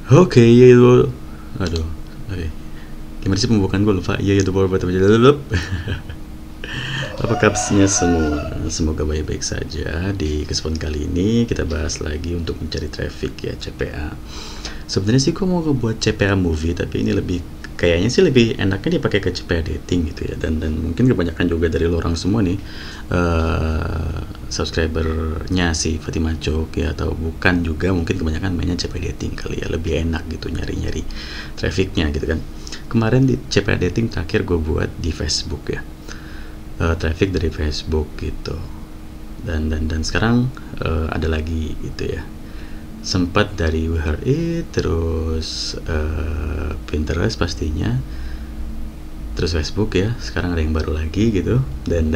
Oke, ya itu. Aduh. Oke. Gimana sih pembukaan gue lupa. Ya itu baru apa kabarnya semua? Semoga baik-baik saja. Di kesempatan kali ini kita bahas lagi untuk mencari traffic ya, CPA. Sebenarnya sih gue mau ngebuat CPA movie, tapi ini lebih kayaknya sih lebih enaknya dipakai ke CPA dating gitu ya. Dan mungkin kebanyakan juga dari lo orang semua nih subscribernya si Fatima Cok ya, atau bukan juga, mungkin kebanyakan mainnya CPA dating kali ya, lebih enak gitu nyari-nyari trafficnya gitu kan. Kemarin di CPA dating terakhir gue buat di Facebook ya, traffic dari Facebook gitu. Dan sekarang ada lagi gitu ya, sempat dari We Heard It, terus Pinterest pastinya, terus Facebook ya, sekarang ada yang baru lagi gitu. Dan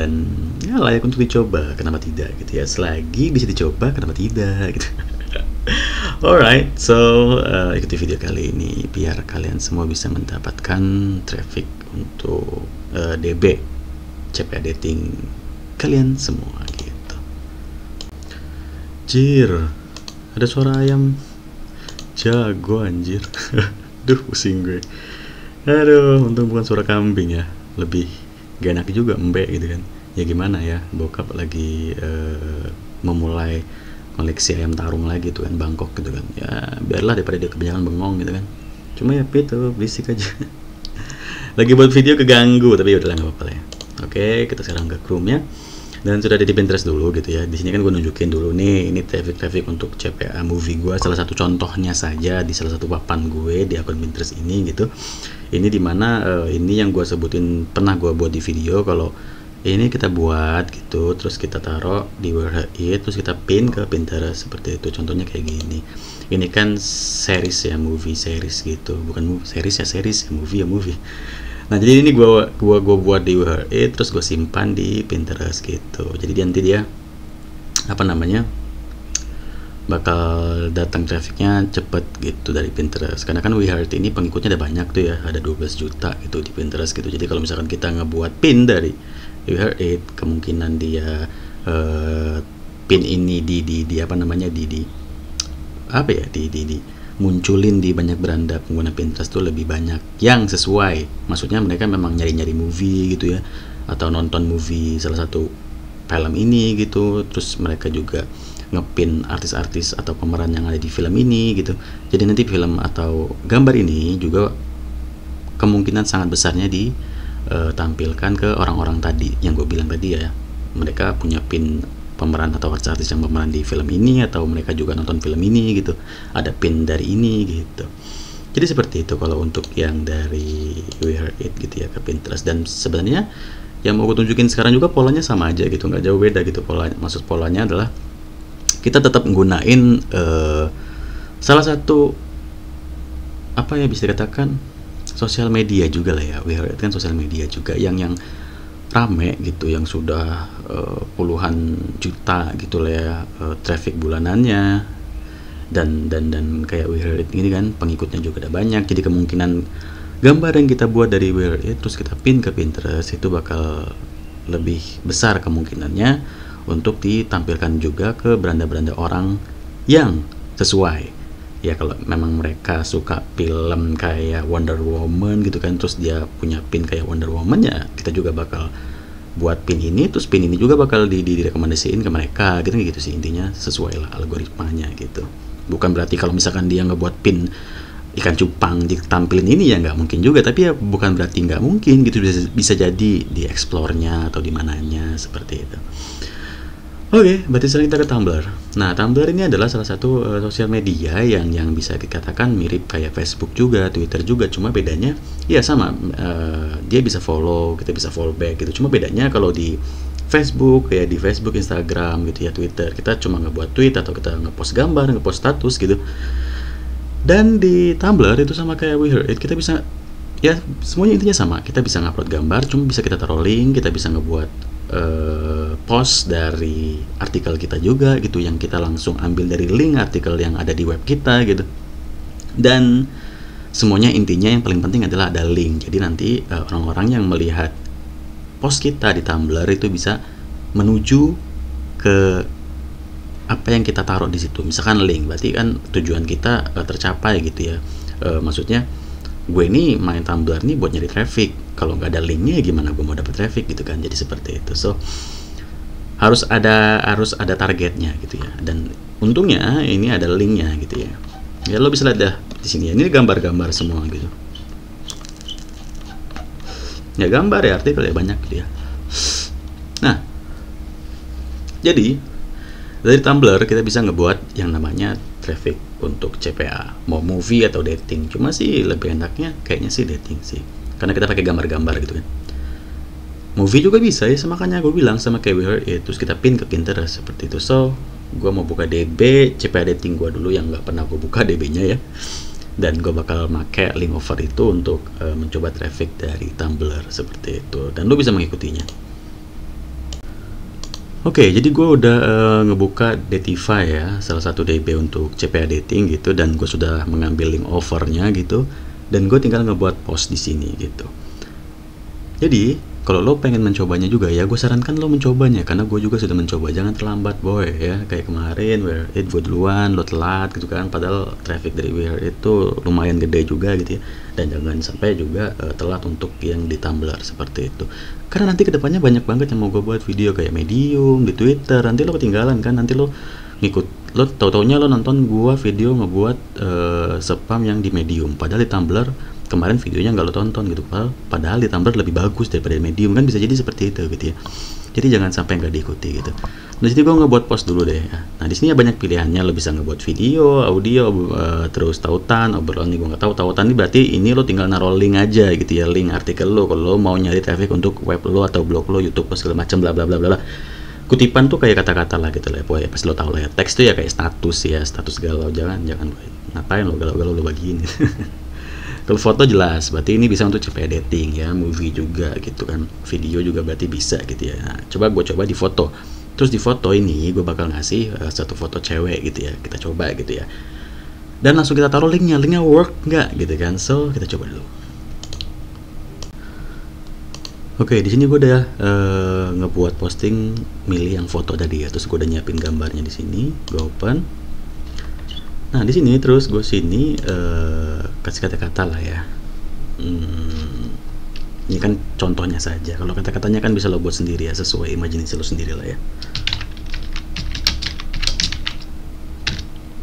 ya layak untuk dicoba, kenapa tidak gitu ya, selagi bisa dicoba kenapa tidak gitu. Alright, so ikuti video kali ini biar kalian semua bisa mendapatkan traffic untuk DB CPA dating kalian semua gitu. Jir, ada suara ayam jago anjir. Duh, pusing gue. Aduh, untung bukan suara kambing ya. Lebih gak enak juga mbek gitu kan. Ya gimana ya, bokap lagi memulai koleksi ayam tarung lagi tuh kan, Bangkok gitu kan. Ya biarlah daripada dia kebanyakan bengong gitu kan. Cuma ya itu berisik aja. Lagi buat video keganggu, tapi udah nggak apa-apa lah ya. Oke, kita sekarang ke Chrome-nya. Dan sudah ada di Pinterest dulu gitu ya. Di sini kan gue nunjukin dulu nih, ini traffic untuk CPA movie gue, salah satu contohnya saja di salah satu papan gue di akun Pinterest ini gitu. Ini dimana ini yang gue sebutin, pernah gue buat di video kalau ini kita buat gitu, terus kita taruh di Where It, terus kita pin ke Pinterest seperti itu. Contohnya kayak gini. Ini kan series ya, movie series gitu, bukan movie series ya, series ya, movie ya movie. Nah jadi ini gua buat di Where It, terus gue simpan di Pinterest gitu. Jadi nanti dia apa namanya, bakal datang trafficnya cepet gitu dari Pinterest, karena kan We Heard ini pengikutnya ada banyak tuh ya, ada 12 juta gitu di Pinterest gitu. Jadi kalau misalkan kita ngebuat pin dari We Heard It, kemungkinan dia pin ini di apa namanya, di apa ya, di munculin di banyak beranda pengguna Pinterest tuh lebih banyak yang sesuai. Maksudnya mereka memang nyari-nyari movie gitu ya, atau nonton movie salah satu film ini gitu, terus mereka juga ngepin artis-artis atau pemeran yang ada di film ini gitu. Jadi nanti film atau gambar ini juga kemungkinan sangat besarnya ditampilkan ke orang-orang tadi yang gue bilang tadi ya. Mereka punya pin pemeran atau artis yang berperan di film ini, atau mereka juga nonton film ini gitu, ada pin dari ini gitu. Jadi seperti itu kalau untuk yang dari We Heard It gitu ya ke Pinterest. Dan sebenarnya yang mau gue tunjukin sekarang juga polanya sama aja gitu, nggak jauh beda gitu polanya. Maksud polanya adalah kita tetap menggunain salah satu apa ya, bisa dikatakan sosial media juga lah ya. We Heard It kan sosial media juga yang rame gitu, yang sudah puluhan juta gitu lah ya traffic bulanannya. Dan kayak We Heard It ini kan pengikutnya juga ada banyak. Jadi kemungkinan gambar yang kita buat dari We Heard It terus kita pin ke Pinterest itu bakal lebih besar kemungkinannya untuk ditampilkan juga ke beranda-beranda orang yang sesuai. Ya kalau memang mereka suka film kayak Wonder Woman gitu kan, terus dia punya pin kayak Wonder Woman, ya kita juga bakal buat pin ini, terus pin ini juga bakal direkomendasiin ke mereka gitu sih intinya. Sesuai lah algoritmanya gitu. Bukan berarti kalau misalkan dia ngebuat pin ikan cupang ditampilin ini ya nggak mungkin juga, tapi ya bukan berarti nggak mungkin gitu, bisa jadi di explore-nya atau di mananya seperti itu. Oke, berarti sekarang kita ke Tumblr. Nah, Tumblr ini adalah salah satu sosial media yang bisa dikatakan mirip kayak Facebook juga, Twitter juga. Cuma bedanya, ya sama, dia bisa follow, kita bisa follow back gitu. Cuma bedanya kalau di Facebook, kayak di Facebook, Instagram gitu ya, Twitter, kita cuma ngebuat tweet atau kita ngepost gambar, ngepost status gitu. Dan di Tumblr itu sama kayak We Heard It, kita bisa, ya semuanya intinya sama. Kita bisa ngupload gambar, cuma bisa kita taruh link, kita bisa ngebuat post dari artikel kita juga gitu, yang kita langsung ambil dari link artikel yang ada di web kita gitu. Dan semuanya intinya yang paling penting adalah ada link. Jadi nanti orang-orang yang melihat post kita di Tumblr itu bisa menuju ke apa yang kita taruh di situ. Misalkan link, berarti kan tujuan kita tercapai gitu ya. Maksudnya gue ini main Tumblr nih buat nyari traffic, kalau nggak ada linknya gimana gue mau dapet traffic gitu kan. Jadi seperti itu. So harus ada targetnya gitu ya. Dan untungnya ini ada linknya gitu ya. Ya lo bisa lihat dah di sini ya. Ini gambar-gambar semua gitu. Ya gambar ya, artikel ya banyak gitu ya. Nah, jadi dari Tumblr kita bisa ngebuat yang namanya traffic untuk CPA, mau movie atau dating. Cuma sih lebih enaknya kayaknya sih dating sih, karena kita pakai gambar-gambar gitu kan. Movie juga bisa ya, makanya gue bilang sama kayak We Heard It, terus kita pin ke Pinterest seperti itu. So gue mau buka DB CPA dating gue dulu yang nggak pernah gue buka DB-nya ya, dan gue bakal make link over itu untuk mencoba traffic dari Tumblr seperti itu, dan lo bisa mengikutinya. Oke, jadi gue udah ngebuka Datify ya, salah satu DB untuk CPA dating gitu, dan gue sudah mengambil link overnya gitu, dan gue tinggal ngebuat post di sini gitu. Jadi kalau lo pengen mencobanya juga ya, gue sarankan lo mencobanya, karena gue juga sudah mencoba. Jangan terlambat boy ya, kayak kemarin We Heard It gue duluan, lo telat gitu kan, padahal traffic dari We Heard It itu lumayan gede juga gitu ya. Dan jangan sampai juga telat untuk yang di Tumblr seperti itu, karena nanti kedepannya banyak banget yang mau gue buat video kayak Medium, di Twitter, nanti lo ketinggalan kan, nanti lo ngikut, lo tau-taunya lo nonton gue video ngebuat spam yang di Medium, padahal di Tumblr kemarin videonya nggak lo tonton gitu, padahal di Tumblr lebih bagus daripada Medium kan, bisa jadi seperti itu gitu ya. Jadi jangan sampai nggak diikuti gitu. Di sini gue ngebuat post dulu deh ya. Nah di sini banyak pilihannya, lo bisa ngebuat video, audio, terus tautan, obrolan. Nih gue nggak tahu tautan ini berarti ini lo tinggal naruh link aja gitu ya, link artikel lo kalau lo mau nyari traffic untuk web lo atau blog lo, YouTube lo segala macam bla bla bla bla. Kutipan tuh kayak kata-kata lah gitu lah, pokoknya pasti lo tau lah ya. Teks tuh ya kayak status ya, status galau. Jangan ngapain lo galau-galau lo bagiin. Kalau foto jelas, berarti ini bisa untuk CPA dating ya, movie juga gitu kan, video juga berarti bisa gitu ya. Nah, coba gue coba di foto, terus di foto ini gue bakal ngasih satu foto cewek gitu ya, kita coba gitu ya. Dan langsung kita taruh linknya work nggak gitu kan, so kita coba dulu. Oke, di sini gue udah ngebuat posting, milih yang foto tadi ya, terus gue udah nyiapin gambarnya di sini, gue open. Nah di sini terus gue sini kasih kata-kata lah ya. Ini kan contohnya saja. Kalau kata-katanya kan bisa lo buat sendiri ya, sesuai imajinasi lo sendiri lah ya.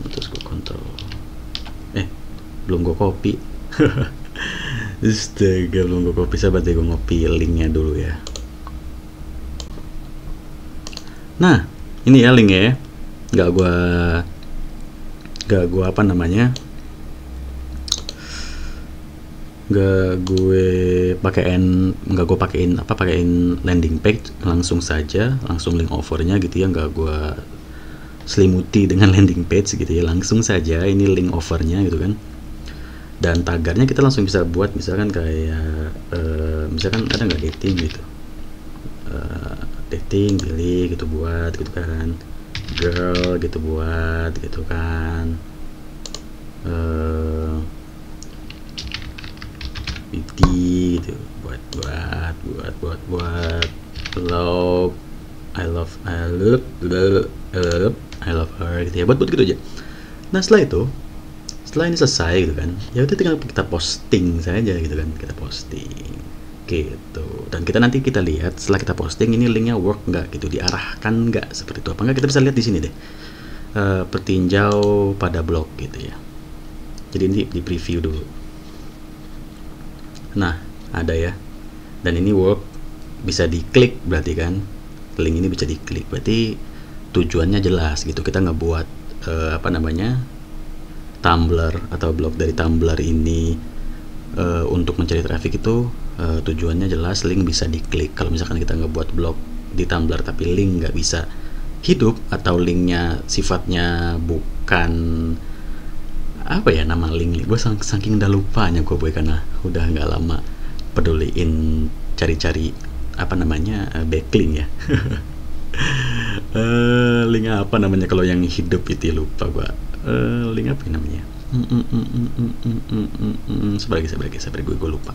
Terus gue kontrol. Belum gue copy. Astaga, belum gue copy, sahabat ya, gue ngopi linknya dulu ya. Nah ini ya linknya ya, nggak gue apa namanya, nggak gue pakein landing page, langsung saja langsung link overnya gitu ya, nggak gue selimuti dengan landing page gitu ya, langsung saja ini link overnya gitu kan. Dan tagarnya kita langsung bisa buat, misalkan kayak misalkan ada nggak dating gitu, dating pilih gitu, buat gitu kan, girl gitu buat gitu kan, beauty gitu buat love, I love her gitu ya, buat gitu aja. Nah setelah ini selesai gitu kan, ya udah tinggal kita posting saja gitu kan, kita posting gitu, dan nanti kita lihat setelah kita posting ini linknya work nggak gitu, diarahkan nggak seperti itu apa nggak, kita bisa lihat di sini deh, pertinjau pada blog gitu ya. Jadi ini di preview dulu. Nah ada ya, dan ini work, bisa diklik berarti kan, link ini bisa diklik berarti tujuannya jelas gitu, kita ngebuat apa namanya, Tumblr atau blog dari Tumblr ini untuk mencari traffic itu tujuannya jelas, link bisa diklik. Kalau misalkan kita ngebuat blog di Tumblr tapi link nggak bisa hidup, atau linknya sifatnya bukan apa ya nama link, gue saking udah lupanya gue boy, karena udah nggak lama peduliin cari-cari apa namanya backlink ya. Link apa namanya kalau yang hidup itu, lupa gue. Link apa namanya? Sebagai gue lupa.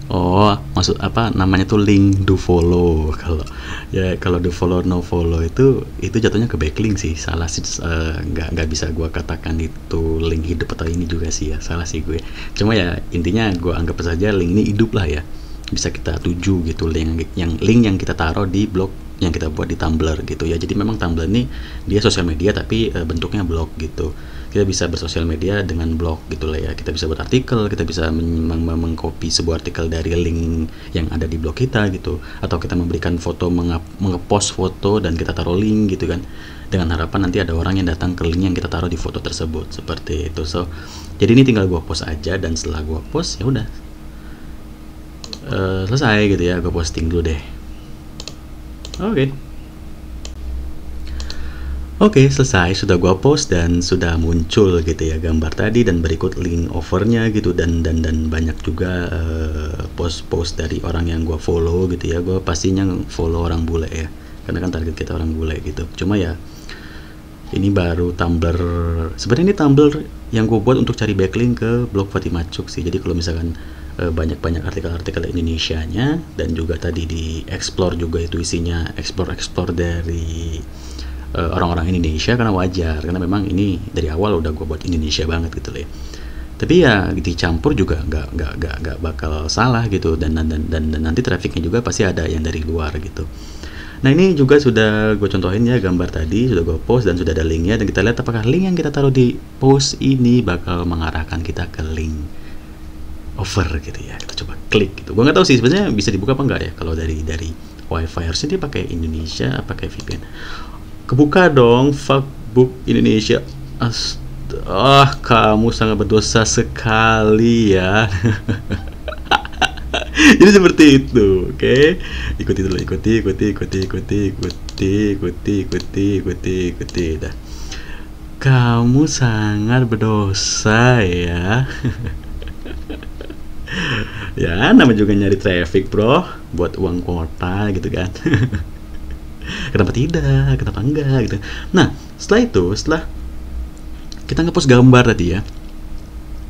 Oh, maksud apa namanya tuh link do follow. Kalau ya kalau do follow no follow itu jatuhnya ke backlink sih, salah sih. Nggak bisa gue katakan itu link hidup atau ini juga sih ya, salah sih gue. Cuma ya intinya gue anggap saja link ini hidup lah ya, bisa kita tuju gitu, link yang kita taruh di blog yang kita buat di Tumblr gitu ya. Jadi memang Tumblr ini dia sosial media tapi bentuknya blog gitu. Kita bisa bersosial media dengan blog gitu lah ya. Kita bisa buat artikel, kita bisa mengcopy sebuah artikel dari link yang ada di blog kita gitu, atau kita memberikan foto, mengepost foto dan kita taruh link gitu kan, dengan harapan nanti ada orang yang datang ke link yang kita taruh di foto tersebut, seperti itu. So jadi ini tinggal gua post aja, dan setelah gua post ya udah selesai gitu ya. Gua posting dulu deh. Oke, selesai, sudah gua post dan sudah muncul gitu ya gambar tadi, dan berikut link overnya gitu, dan banyak juga post-post dari orang yang gua follow gitu ya. Gua pastinya follow orang bule ya, karena kan target kita orang bule gitu. Cuma ya ini baru Tumblr, sebenarnya ini Tumblr yang gue buat untuk cari backlink ke blog Fatimah Cuk sih. Jadi kalau misalkan banyak artikel-artikel Indonesianya, dan juga tadi di explore juga itu isinya explore dari orang-orang Indonesia, karena wajar, karena memang ini dari awal udah gue buat Indonesia banget gitu loh ya. Tapi ya dicampur juga nggak bakal salah gitu, dan nanti trafficnya juga pasti ada yang dari luar gitu. Nah ini juga sudah gue contohin ya, gambar tadi sudah gue post dan sudah ada linknya, dan kita lihat apakah link yang kita taruh di post ini bakal mengarahkan kita ke link over gitu ya. Kita coba klik gitu. Gue nggak tahu sih sebenarnya bisa dibuka apa enggak ya kalau dari wifi. Harusnya dia pakai Indonesia apa pakai VPN. Kebuka dong, fuckbook Indonesia. Kamu sangat berdosa sekali ya. Jadi seperti itu, oke? Ikuti dulu, ikuti. Dah. Kamu sangat berdosa ya. Ya, nama juga nyari traffic bro, buat uang kuota gitu kan. Kenapa tidak? Kenapa enggak gitu? Nah, setelah kita ngepost gambar tadi ya,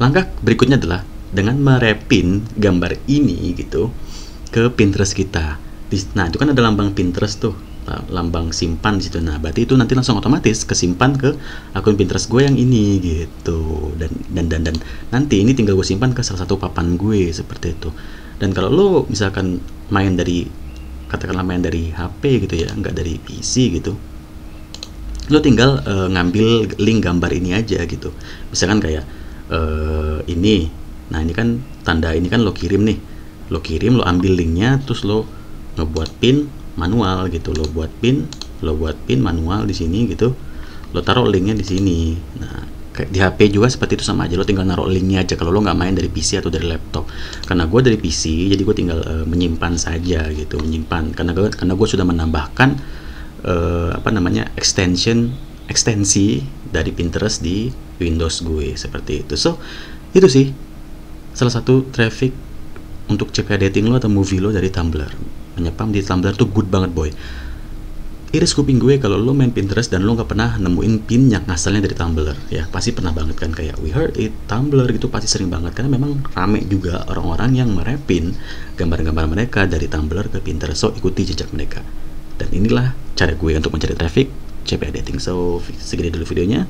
langkah berikutnya adalah dengan merepin gambar ini gitu ke Pinterest kita. Nah itu kan ada lambang Pinterest tuh, lambang simpan di situ. Nah berarti itu nanti langsung otomatis kesimpan ke akun Pinterest gue yang ini gitu. Dan nanti ini tinggal gue simpan ke salah satu papan gue seperti itu. Dan kalau lo misalkan katakanlah main dari HP gitu ya, nggak dari PC gitu, lo tinggal ngambil link gambar ini aja gitu. Misalkan kayak ini. Nah ini kan tanda ini kan lo kirim nih, lo ambil linknya, terus lo ngebuat pin manual gitu, lo buat pin manual di sini gitu, lo taruh linknya di sini. Nah kayak di HP juga seperti itu, sama aja, lo tinggal naruh linknya aja kalau lo nggak main dari PC atau dari laptop. Karena gue dari PC, jadi gue tinggal menyimpan saja gitu, karena gue sudah menambahkan ekstensi dari Pinterest di Windows gue seperti itu. So itu sih salah satu traffic untuk CPA dating lo atau movie lo dari Tumblr. Menyepam di Tumblr tuh good banget boy. Iris kuping gue kalau lo main Pinterest dan lo nggak pernah nemuin pin yang asalnya dari Tumblr ya. Pasti pernah banget kan, kayak we heard it Tumblr gitu, pasti sering banget, karena memang rame juga orang-orang yang merepin gambar-gambar mereka dari Tumblr ke Pinterest. So ikuti jejak mereka, dan inilah cara gue untuk mencari traffic CPA dating. So segini dulu videonya.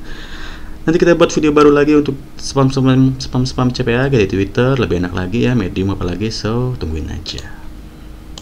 Nanti kita buat video baru lagi untuk spam CPA kayak di Twitter, lebih enak lagi ya, Medium apalagi. So tungguin aja.